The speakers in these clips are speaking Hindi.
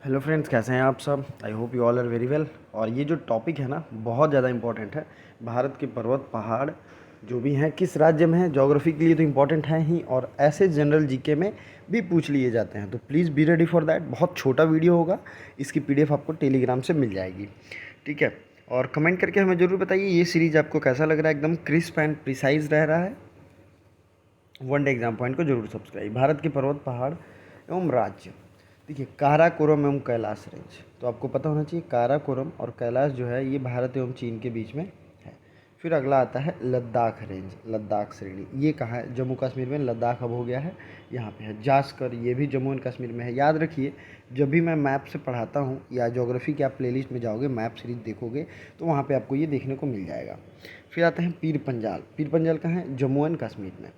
हेलो फ्रेंड्स, कैसे हैं आप सब। I hope you all are very well. और ये जो टॉपिक है ना, बहुत ज़्यादा इंपॉर्टेंट है। भारत के पर्वत पहाड़ जो भी हैं किस राज्य में हैं, ज्योग्राफी के लिए तो इम्पॉर्टेंट है ही, और ऐसे जनरल जीके में भी पूछ लिए जाते हैं। तो please be ready for that. बहुत छोटा वीडियो होगा, इसकी पीडीएफ आपको टेलीग्राम से मिल जाएगी, ठीक है। और कमेंट करके हमें ज़रूर बताइए ये सीरीज़ आपको कैसा लग रहा है। एकदम क्रिस्प एंड प्रिसाइज रह रहा है। वन डे एग्जाम पॉइंट को जरूर सब्सक्राइब। भारत के पर्वत पहाड़ एवं राज्य, देखिए काराकोरम एवं कैलाश रेंज, तो आपको पता होना चाहिए काराकोरम और कैलाश जो है ये भारत एवं चीन के बीच में है। फिर अगला आता है लद्दाख रेंज, लद्दाख श्रेणी। ये कहाँ है? जम्मू कश्मीर में। लद्दाख अब हो गया है यहाँ पे है। जास्कर, ये भी जम्मू एंड कश्मीर में है। याद रखिए, जब भी मैं मैप से पढ़ाता हूँ या ज्योग्राफी के आप प्लेलिस्ट में जाओगे, मैप सीरीज देखोगे तो वहाँ पे आपको ये देखने को मिल जाएगा। फिर आते हैं पीर पंजाल। पीर पंजाल कहाँ है? जम्मू एंड कश्मीर में,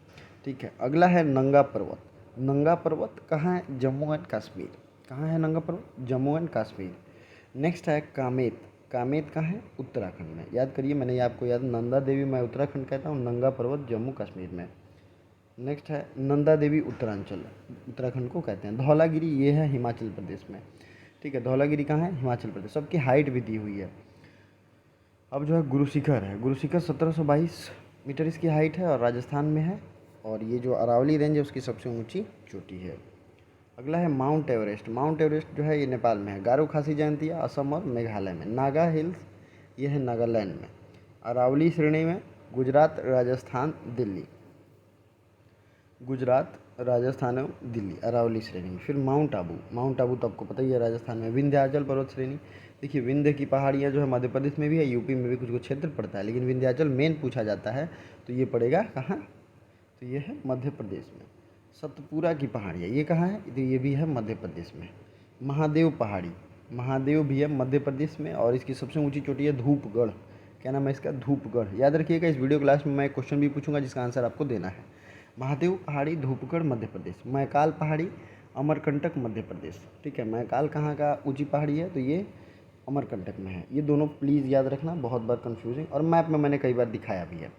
ठीक है। अगला है नंगा पर्वत। नंगा पर्वत कहाँ है? जम्मू एंड कश्मीर। कहाँ है नंगा पर्वत? जम्मू एंड कश्मीर। नेक्स्ट है कामेत। कामेत कहाँ है? उत्तराखंड में। याद करिए, मैंने ये आपको याद, नंदा देवी मैं उत्तराखंड कहता हूँ, नंगा पर्वत जम्मू कश्मीर में। नेक्स्ट है नंदा देवी उत्तरांचल, उत्तराखंड को कहते हैं। धौलागिरी ये है हिमाचल प्रदेश में, ठीक है। धौलागिरी कहाँ है? हिमाचल प्रदेश। सबकी हाइट भी दी हुई है। अब जो है गुरु शिखर है। गुरु शिखर 1722 मीटर इसकी हाइट है और राजस्थान में है। और ये जो अरावली रेंज है उसकी सबसे ऊंची चोटी है। अगला है माउंट एवरेस्ट। माउंट एवरेस्ट जो है ये नेपाल में है। गारो खासी जयंतिया असम और मेघालय में। नागा हिल्स ये है नागालैंड में। अरावली श्रेणी में गुजरात, राजस्थान, दिल्ली। गुजरात, राजस्थान एवं दिल्ली अरावली श्रेणी में। फिर माउंट आबू। माउंट आबू तो आपको पता ही है राजस्थान में। विंध्याचल पर्वत श्रेणी, देखिए विंध्य की पहाड़ियाँ जो है मध्य प्रदेश में भी है, यूपी में भी कुछ कुछ क्षेत्र पड़ता है, लेकिन विंध्याचल मेन पूछा जाता है तो ये पड़ेगा कहाँ? तो ये है मध्य प्रदेश में। सतपुरा की पहाड़ियाँ ये कहाँ है? तो ये भी है मध्य प्रदेश में। महादेव पहाड़ी, महादेव भी है मध्य प्रदेश में, और इसकी सबसे ऊंची चोटी है धूपगढ़। क्या नाम है इसका? धूपगढ़। याद रखिएगा, इस वीडियो क्लास में मैं क्वेश्चन भी पूछूंगा जिसका आंसर आपको देना है। महादेव पहाड़ी, धूपगढ़, मध्य प्रदेश। मैकाल पहाड़ी, अमरकंटक, मध्य प्रदेश, ठीक है। मैकाल कहाँ का ऊंची पहाड़ी है? तो ये अमरकंटक में है। ये दोनों प्लीज़ याद रखना, बहुत बार कन्फ्यूजिंग, और मैप में मैंने कई बार दिखाया भी है।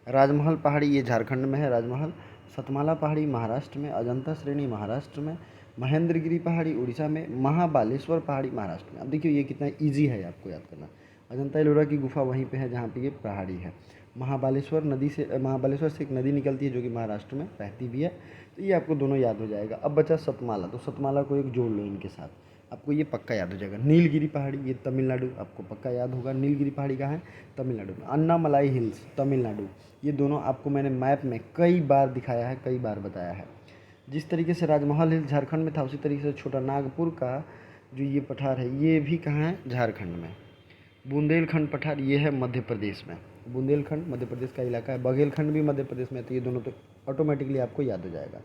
राजमहल पहाड़ी ये झारखंड में है, राजमहल। सतमाला पहाड़ी महाराष्ट्र में। अजंता श्रेणी महाराष्ट्र में। महेंद्रगिरी पहाड़ी उड़ीसा में। महाबालेश्वर पहाड़ी महाराष्ट्र में। अब देखिए ये कितना इजी है आपको याद करना। अजंता एलोरा की गुफा वहीं पे है जहाँ पे ये पहाड़ी है। महाबालेश्वर से एक नदी निकलती है जो कि महाराष्ट्र में बहती भी है। तो ये आपको दोनों याद हो जाएगा। अब बचा सतमाला, तो सतमाला को एक जोड़ लो इनके साथ, आपको ये पक्का याद हो जाएगा। नीलगिरी पहाड़ी ये तमिलनाडु, आपको पक्का याद होगा। नीलगिरी पहाड़ी कहाँ है? तमिलनाडु में। अन्नामलाई हिल्स तमिलनाडु। ये दोनों आपको मैंने मैप में कई बार दिखाया है, कई बार बताया है। जिस तरीके से राजमहल हिल्स झारखंड में था, उसी तरीके से छोटा नागपुर का जो ये पठार है ये भी कहाँ है? झारखंड में। बुंदेलखंड पठार ये है मध्य प्रदेश में। बुंदेलखंड मध्य प्रदेश का इलाका है। बघेलखंड भी मध्य प्रदेश में है। तो ये दोनों तो ऑटोमेटिकली आपको याद हो जाएगा।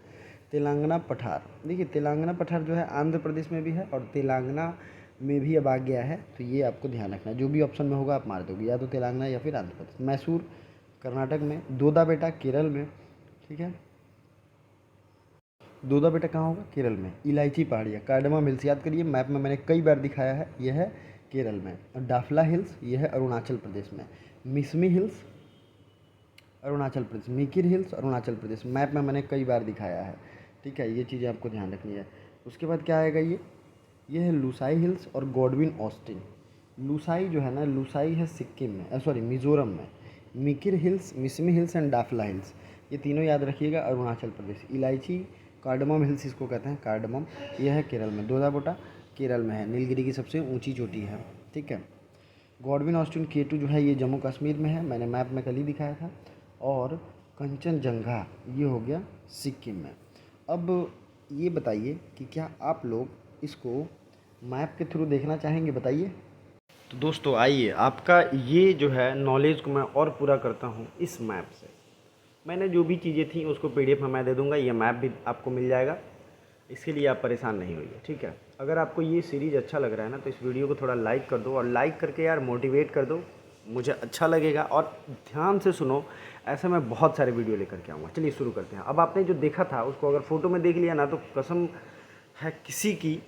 तेलंगाना पठार, देखिए तेलंगाना पठार जो है आंध्र प्रदेश में भी है और तेलंगाना में भी अब आ गया है। तो ये आपको ध्यान रखना है, जो भी ऑप्शन में होगा आप मार दोगे, या तो तेलंगाना या फिर आंध्र प्रदेश। मैसूर कर्नाटक में। दोदा बेटा केरल में, ठीक है। दोदा बेटा कहाँ होगा? केरल में। इलायची पहाड़ियाँ कार्डमम हिल्स, याद करिए मैप में मैंने कई बार दिखाया है, यह है केरल में। और डाफला हिल्स ये है अरुणाचल प्रदेश में। Mishmi hills Arunachal Pradesh. Mikir hills Arunachal Pradesh. Map में मैंने कई बार दिखाया है, ठीक है। ये चीज़ें आपको ध्यान रखनी है। उसके बाद क्या आएगा? ये है लुसाई हिल्स और गॉडविन ऑस्टिन। लुसाई जो है ना, लुसाई है सिक्किम में, सॉरी मिज़ोरम में। Mikir hills, Mishmi hills and Dafla hills, ये तीनों याद रखिएगा अरुणाचल प्रदेश। इलायची कार्डमम हिल्स इसको कहते हैं, कार्डमम, यह है केरल में। दोदा बेटा केरल में है, नीलगिरी की सबसे ऊंची चोटी है, ठीक है। गॉडविन ऑस्टिन केटू जो है ये जम्मू कश्मीर में है, मैंने मैप में कल ही दिखाया था। और कंचनजंगा ये हो गया सिक्किम में। अब ये बताइए कि क्या आप लोग इसको मैप के थ्रू देखना चाहेंगे? बताइए। तो दोस्तों आइए, आपका ये जो है नॉलेज को मैं और पूरा करता हूँ इस मैप से। मैंने जो भी चीज़ें थी उसको पीडीएफ में मैं दे दूँगा, ये मैप भी आपको मिल जाएगा। इसके लिए आप परेशान नहीं होइए, ठीक है। अगर आपको ये सीरीज़ अच्छा लग रहा है ना, तो इस वीडियो को थोड़ा लाइक कर दो, और लाइक करके यार मोटिवेट कर दो, मुझे अच्छा लगेगा। और ध्यान से सुनो, ऐसे मैं बहुत सारे वीडियो लेकर के आऊँगा। चलिए शुरू करते हैं। अब आपने जो देखा था उसको अगर फ़ोटो में देख लिया ना, तो कसम है किसी की,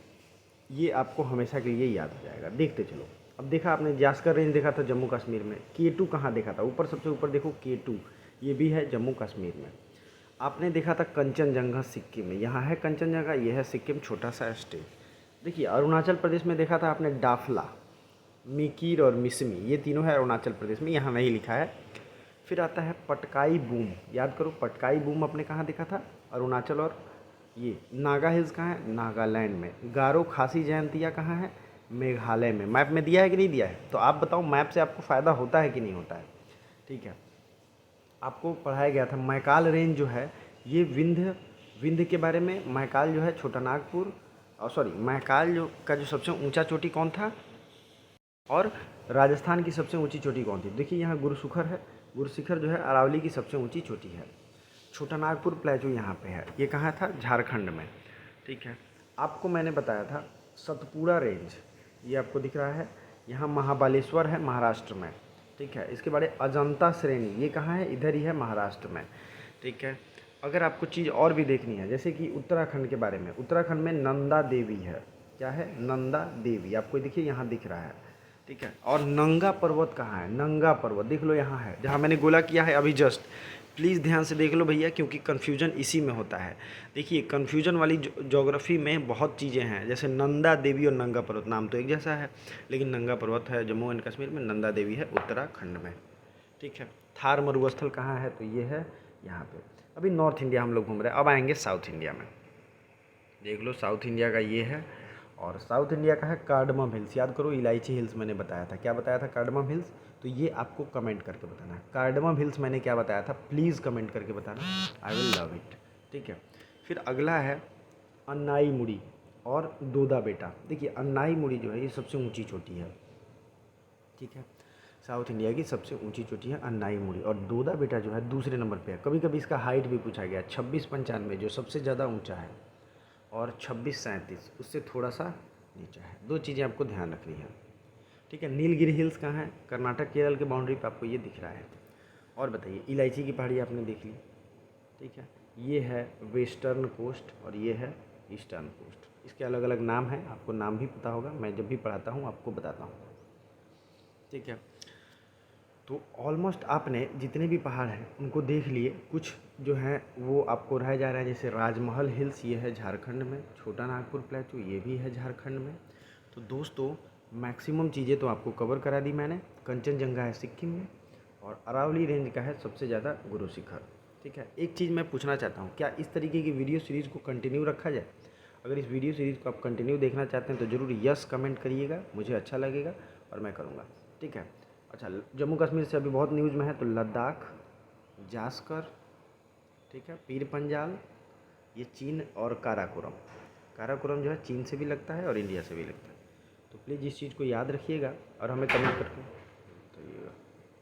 ये आपको हमेशा के लिए याद हो जाएगा। देखते चलो। अब देखा आपने जास्कर रेंज देखा था जम्मू कश्मीर में। K2 कहाँ देखा था? ऊपर सबसे ऊपर देखो K2, ये भी है जम्मू कश्मीर में। आपने देखा था कंचनजंगा सिक्किम में, यहाँ है कंचनजंगा, ये है सिक्किम, छोटा सा स्टेट। देखिए अरुणाचल प्रदेश में देखा था आपने डाफला, मिकीर और मिसमी, ये तीनों है अरुणाचल प्रदेश में, यहाँ नहीं लिखा है। फिर आता है पटकाई बूम, याद करो पटकाई बूम अपने कहाँ देखा था, अरुणाचल। और ये नागा हिल्स कहाँ है, नागालैंड में। गारो खासी जयंतिया कहाँ है, मेघालय में। मैप में दिया है कि नहीं दिया है, तो आप बताओ मैप से आपको फ़ायदा होता है कि नहीं होता है। ठीक है, आपको पढ़ाया गया था मैकाल रेंज जो है ये विंध्य के बारे में। मैकाल जो है छोटा नागपुर, और सॉरी मैकाल जो का जो सबसे ऊंचा चोटी कौन था, और राजस्थान की सबसे ऊंची चोटी कौन थी। देखिए यहाँ गुरुशिखर है, गुरुशिखर जो है अरावली की सबसे ऊंची चोटी है। छोटा नागपुर प्लेटू यहाँ पे है, ये कहाँ था, झारखंड में। ठीक है, आपको मैंने बताया था सतपुड़ा रेंज, ये आपको दिख रहा है, यहाँ महाबालेश्वर है महाराष्ट्र में। ठीक है, इसके बाद अजंता श्रेणी, ये कहाँ है, इधर ही है महाराष्ट्र में। ठीक है, अगर आपको चीज़ और भी देखनी है जैसे कि उत्तराखंड के बारे में, उत्तराखंड में नंदा देवी है, क्या है, नंदा देवी, आपको देखिए यहाँ दिख रहा है। ठीक है, और नंगा पर्वत कहाँ है, नंगा पर्वत देख लो यहाँ है, जहाँ मैंने गोला किया है अभी जस्ट। प्लीज़ ध्यान से देख लो भैया, क्योंकि कन्फ्यूजन इसी में होता है। देखिए कन्फ्यूजन वाली ज्योग्राफी में बहुत चीज़ें हैं, जैसे नंदा देवी और नंगा पर्वत, नाम तो एक जैसा है, लेकिन नंगा पर्वत है जम्मू एंड कश्मीर में, नंदा देवी है उत्तराखंड में। ठीक है, थार मरुस्थल कहाँ है, तो ये है यहाँ पे। अभी नॉर्थ इंडिया हम लोग घूम रहे हैं, अब आएंगे साउथ इंडिया में। देख लो साउथ इंडिया का ये है, और साउथ इंडिया का है कार्डमम हिल्स। याद करो इलायची हिल्स मैंने बताया था, क्या बताया था, कार्डमम हिल्स। तो ये आपको कमेंट करके बताना है कार्डमम हिल्स मैंने क्या बताया था, प्लीज़ कमेंट करके बताना, आई विल लव इट। ठीक है, फिर अगला है अन्नाई मुड़ी और दोदा बेटा। देखिए अन्नाई मुड़ी जो है ये सबसे ऊंची चोटी है। ठीक है, साउथ इंडिया की सबसे ऊंची चोटी है अन्नाई मुड़ी, और दोदा बेटा जो है दूसरे नंबर पे है। कभी कभी इसका हाइट भी पूछा गया, 2695 जो सबसे ज़्यादा ऊंचा है, और 2637 उससे थोड़ा सा नीचा है। दो चीज़ें आपको ध्यान रखनी है। ठीक है, नीलगिरी हिल्स कहाँ है, कर्नाटक केरल के बाउंड्री पे आपको ये दिख रहा है। और बताइए इलायची की पहाड़ी आपने देख ली। ठीक है, ये है वेस्टर्न कोस्ट और ये है ईस्टर्न कोस्ट, इसके अलग अलग नाम हैं, आपको नाम भी पता होगा, मैं जब भी पढ़ाता हूँ आपको बताता हूँ। ठीक है, तो ऑलमोस्ट आपने जितने भी पहाड़ हैं उनको देख लिए, कुछ जो हैं वो आपको रह जा रहा है, जैसे राजमहल हिल्स, ये है झारखंड में। छोटा नागपुर प्लेटू, ये भी है झारखंड में। तो दोस्तों मैक्सिमम चीज़ें तो आपको कवर करा दी मैंने। कंचनजंगा है सिक्किम में, और अरावली रेंज का है सबसे ज़्यादा गुरुशिखर। ठीक है, एक चीज़ मैं पूछना चाहता हूँ, क्या इस तरीके की वीडियो सीरीज़ को कंटिन्यू रखा जाए। अगर इस वीडियो सीरीज़ को आप कंटिन्यू देखना चाहते हैं तो ज़रूर यस कमेंट करिएगा, मुझे अच्छा लगेगा और मैं करूँगा। ठीक है, अच्छा जम्मू कश्मीर से अभी बहुत न्यूज़ में है, तो लद्दाख, जास्कर, ठीक है, पीर पंजाल, ये चीन, और काराकोरम। काराकोरम जो है चीन से भी लगता है और इंडिया से भी लगता है। तो प्लीज़ इस चीज़ को याद रखिएगा और हमें कमेंट करके